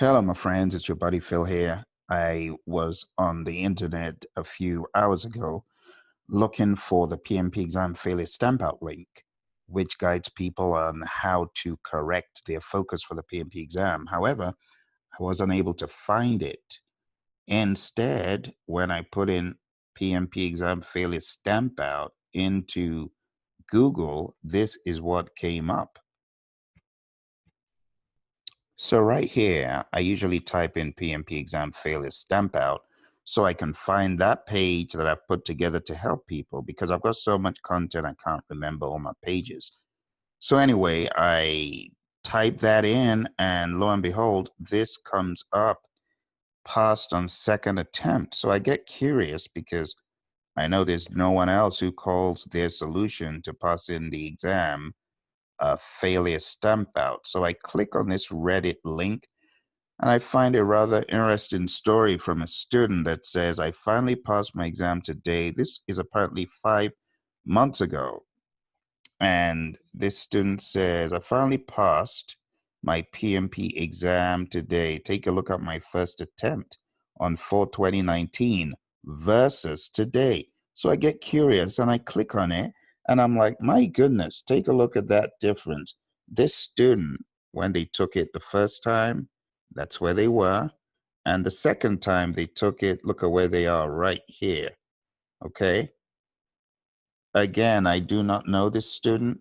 Hello, my friends. It's your buddy Phil here. I was on the internet a few hours ago looking for the PMP exam failure stamp out link, which guides people on how to correct their focus for the PMP exam. However, I was unable to find it. Instead, when I put in PMP exam failure stamp out into Google, this is what came up. So right here, I usually type in PMP exam failure stamp out so I can find that page that I've put together to help people because I've got so much content I can't remember all my pages. So anyway, I type that in and lo and behold, this comes up passed on second attempt. So I get curious because I know there's no one else who calls their solution to pass in the exam a failure stamp out. So I click on this Reddit link and I find a rather interesting story from a student that says, I finally passed my exam today. This is apparently 5 months ago. And this student says, I finally passed my PMP exam today. Take a look at my first attempt on 4/2019 versus today. So I get curious and I click on it and I'm like, my goodness, take a look at that difference. This student, when they took it the first time, that's where they were. And the second time they took it, look at where they are right here. Okay. Again, I do not know this student,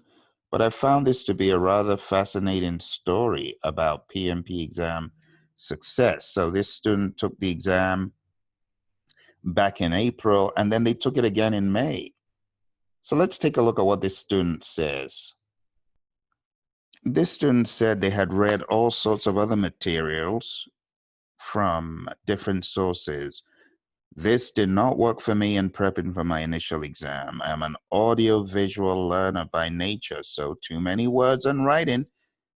but I found this to be a rather fascinating story about PMP exam success. So this student took the exam back in April, and then they took it again in May. So let's take a look at what this student says. This student said they had read all sorts of other materials from different sources. This did not work for me in prepping for my initial exam. I'm an audio-visual learner by nature, so too many words and writing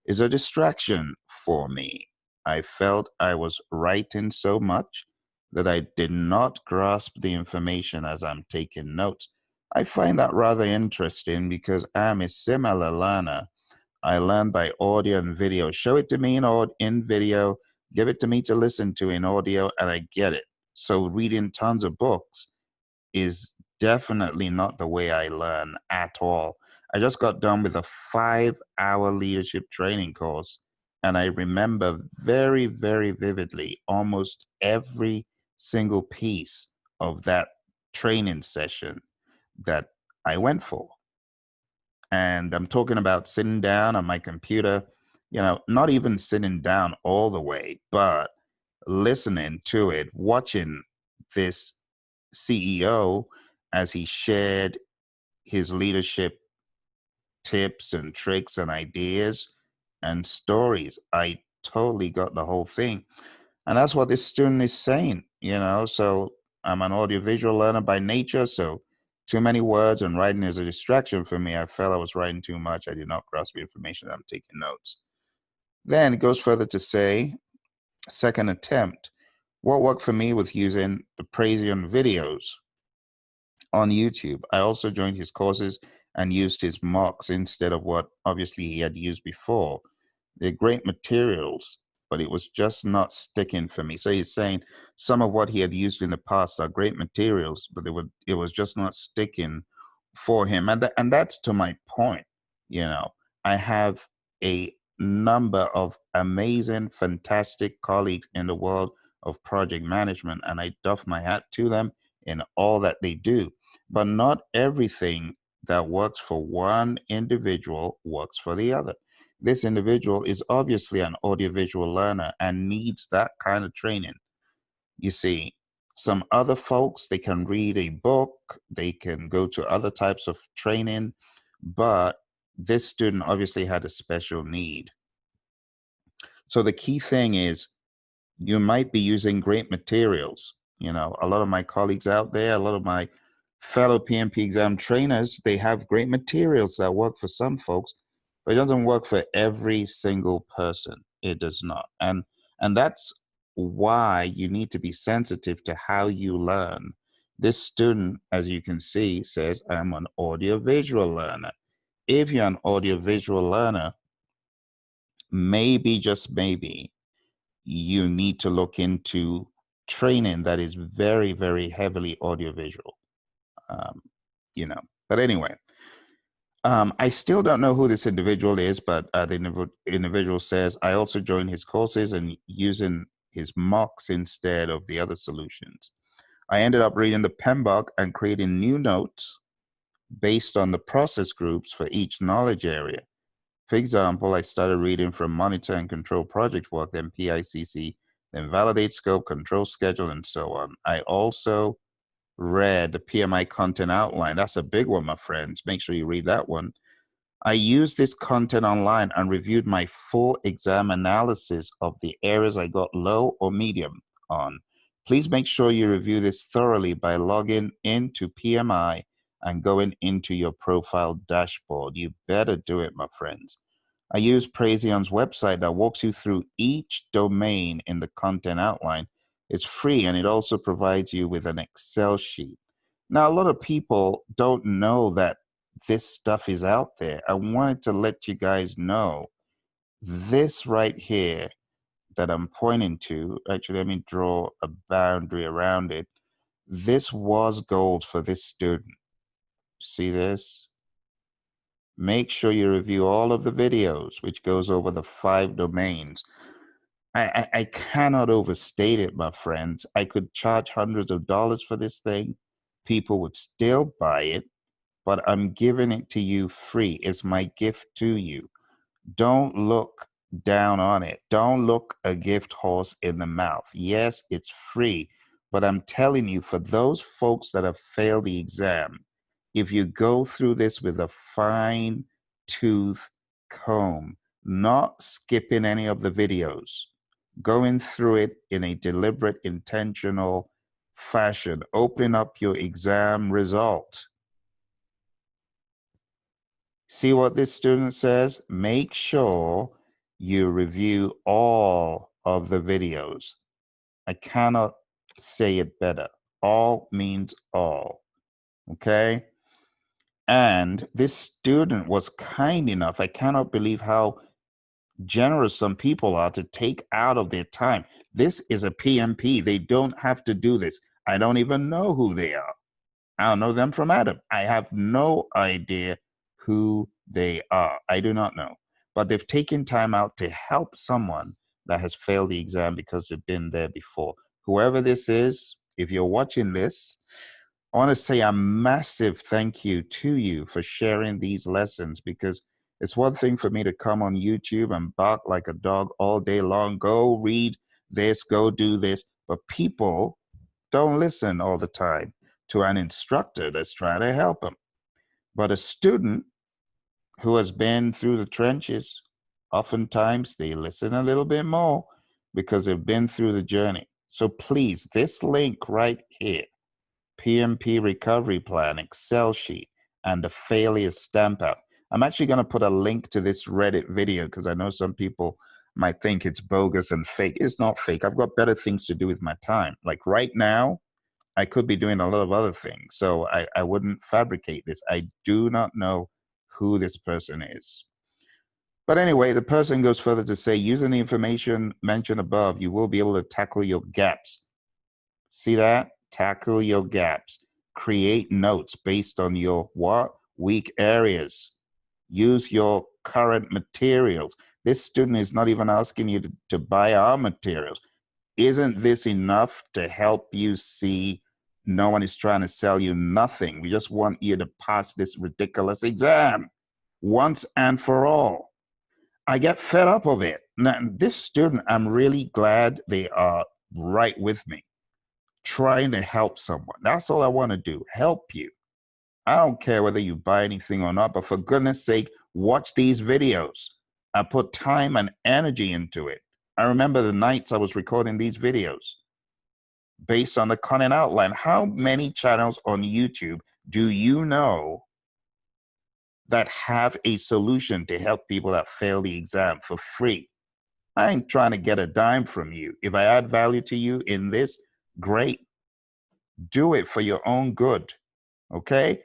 is a distraction for me. I felt I was writing so much that I did not grasp the information as I'm taking notes. I find that rather interesting because I'm a similar learner. I learn by audio and video. Show it to me in video, give it to me to listen to in audio, and I get it. So reading tons of books is definitely not the way I learn at all. I just got done with a 5-hour leadership training course, and I remember very, very vividly almost every single piece of that training session that I went for. And I'm talking about sitting down on my computer, not even sitting down all the way, but listening to it, watching this CEO as he shared his leadership tips and tricks and ideas and stories. I totally got the whole thing. And that's what this student is saying. So I'm an audiovisual learner by nature. So too many words and writing is a distraction for me. I felt I was writing too much. I did not grasp the information. I'm taking notes. Then it goes further to say, second attempt. What worked for me was using the Praizion videos on YouTube. I also joined his courses and used his mocks instead of what obviously he had used before. They're great materials, but it was just not sticking for me. So he's saying some of what he had used in the past are great materials, but it was just not sticking for him. And that's to my point. I have a number of amazing, fantastic colleagues in the world of project management, and I doff my hat to them in all that they do. But not everything that works for one individual works for the other. This individual is obviously an audiovisual learner and needs that kind of training. You see, some other folks, they can read a book, they can go to other types of training, but this student obviously had a special need. So the key thing is you might be using great materials. A lot of my colleagues out there, a lot of my fellow PMP exam trainers, they have great materials that work for some folks, but it doesn't work for every single person. It does not. And that's why you need to be sensitive to how you learn. This student, as you can see, says, I'm an audiovisual learner. If you're an audiovisual learner, maybe, just maybe, you need to look into training that is very, very heavily audiovisual. You know, but anyway, I still don't know who this individual is, but the individual says, I also joined his courses and using his mocks instead of the other solutions. I ended up reading the PMBOK and creating new notes based on the process groups for each knowledge area. For example, I started reading from monitor and control project work, then PICC, then validate scope, control schedule, and so on. I also read the PMI content outline. That's a big one, my friends. Make sure you read that one. I used this content online and reviewed my full exam analysis of the areas I got low or medium on. Please make sure you review this thoroughly by logging into PMI and going into your profile dashboard. You better do it, my friends. I use Praizion's website that walks you through each domain in the content outline. It's free and it also provides you with an Excel sheet. Now, a lot of people don't know that this stuff is out there. I wanted to let you guys know this right here that I'm pointing to. Actually, let me draw a boundary around it. This was gold for this student. See this? Make sure you review all of the videos, which goes over the 5 domains. I cannot overstate it, my friends. I could charge hundreds of dollars for this thing. People would still buy it, but I'm giving it to you free. It's my gift to you. Don't look down on it. Don't look a gift horse in the mouth. Yes, it's free, but I'm telling you, for those folks that have failed the exam, if you go through this with a fine tooth comb, not skipping any of the videos, going through it in a deliberate, intentional fashion, open up your exam result. See what this student says? Make sure you review all of the videos. I cannot say it better. All means all, okay? And this student was kind enough. I cannot believe how generous some people are to take out of their time. This is a PMP. They don't have to do this. I don't even know who they are. I don't know them from Adam. I have no idea who they are. I do not know. But they've taken time out to help someone that has failed the exam because they've been there before. Whoever this is, if you're watching this, I want to say a massive thank you to you for sharing these lessons, because it's one thing for me to come on YouTube and bark like a dog all day long, go read this, go do this, but people don't listen all the time to an instructor that's trying to help them. But a student who has been through the trenches, oftentimes they listen a little bit more because they've been through the journey. So please, this link right here, PMP Recovery Plan, Excel sheet, and the failure stamp out. I'm actually going to put a link to this Reddit video because I know some people might think it's bogus and fake. It's not fake. I've got better things to do with my time. Like right now, I could be doing a lot of other things. So I wouldn't fabricate this. I do not know who this person is. But anyway, the person goes further to say, using the information mentioned above, you will be able to tackle your gaps. See that? Tackle your gaps. Create notes based on your what? Weak areas. Use your current materials. This student is not even asking you to buy our materials. Isn't this enough to help you see no one is trying to sell you nothing? We just want you to pass this ridiculous exam once and for all. I get fed up of it. Now, this student, I'm really glad they are right with me, trying to help someone. That's all I want to do, help you. I don't care whether you buy anything or not, but for goodness sake, watch these videos. I put time and energy into it. I remember the nights I was recording these videos based on the content outline. How many channels on YouTube do you know that have a solution to help people that fail the exam for free? I ain't trying to get a dime from you. If I add value to you in this, great. Do it for your own good, okay?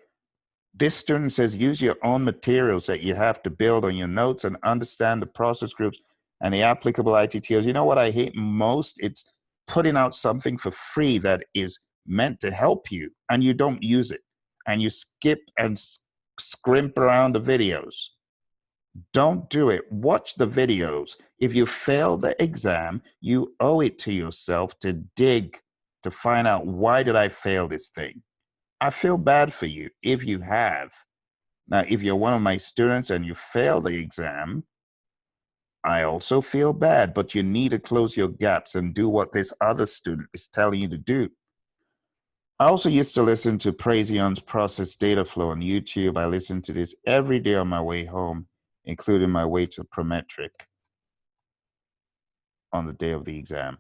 This student says use your own materials that you have to build on your notes and understand the process groups. And the applicable ITTOs, you know what I hate most? It's putting out something for free that is meant to help you and you don't use it. And you skip and scrimp around the videos. Don't do it. Watch the videos. If you fail the exam, you owe it to yourself to dig to find out, why did I fail this thing? I feel bad for you if you have. Now, if you're one of my students and you fail the exam, I also feel bad, but you need to close your gaps and do what this other student is telling you to do. I also used to listen to Praizion's Process Data Flow on YouTube. I listen to this every day on my way home, including my way to Prometric on the day of the exam.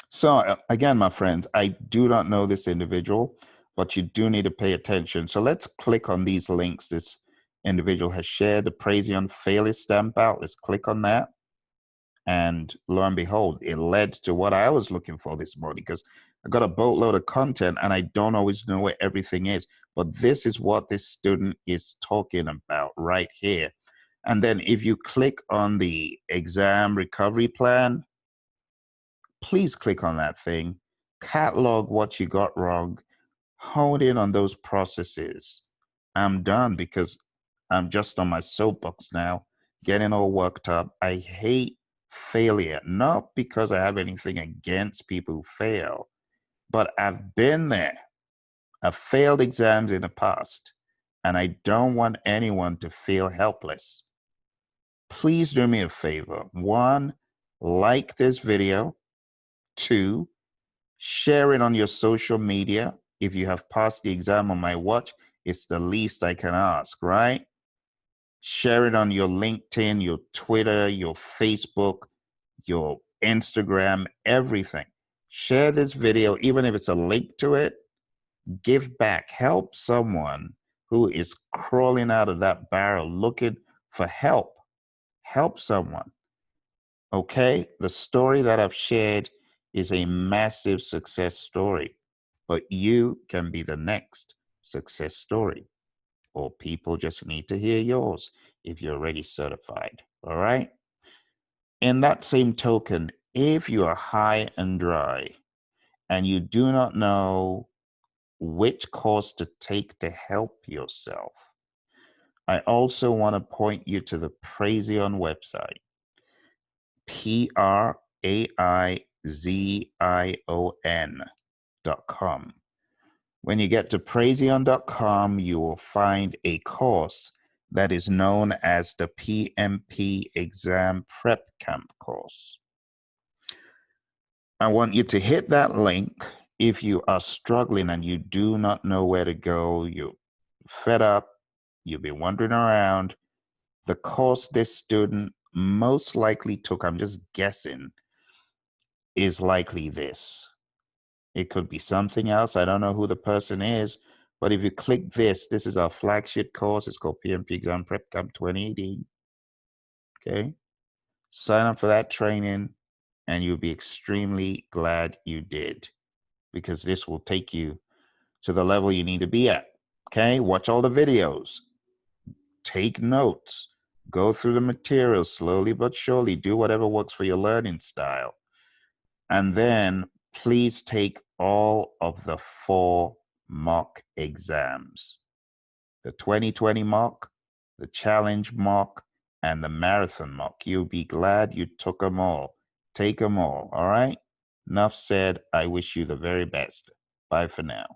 So again, my friends, I do not know this individual, but you do need to pay attention. So let's click on these links this individual has shared, the Praizion failure stamp out. Let's click on that. And lo and behold, it led to what I was looking for this morning, because I got a boatload of content and I don't always know where everything is. But this is what this student is talking about right here. And then if you click on the exam recovery plan, please click on that thing, catalog what you got wrong, hone in on those processes. I'm done because I'm just on my soapbox now, getting all worked up. I hate failure, not because I have anything against people who fail, but I've been there. I've failed exams in the past, and I don't want anyone to feel helpless. Please do me a favor. 1, like this video. 2, share it on your social media. If you have passed the exam on my watch, it's the least I can ask, right? Share it on your LinkedIn, your Twitter, your Facebook, your Instagram, everything. Share this video, even if it's a link to it. Give back. Help someone who is crawling out of that barrel looking for help. Help someone. Okay? The story that I've shared is a massive success story, but you can be the next success story, or people just need to hear yours if you're already certified. All right? In that same token, if you are high and dry and you do not know which course to take to help yourself, I also want to point you to the Praizion website, Praizion.com. When you get to Praizion.com, you will find a course that is known as the PMP Exam Prep Camp course. I want you to hit that link if you are struggling and you do not know where to go, you're fed up, you've been wandering around. The course this student most likely took, I'm just guessing, is likely this. It could be something else. I don't know who the person is, but if you click this, this is our flagship course. It's called PMP Exam Prep Camp 2018. Okay. Sign up for that training and you'll be extremely glad you did, because this will take you to the level you need to be at. Okay. Watch all the videos, take notes, go through the material slowly but surely, do whatever works for your learning style. And then please take all of the 4 mock exams, the 2020 mock, the challenge mock, and the marathon mock. You'll be glad you took them all. Take them all right? Enough said. I wish you the very best. Bye for now.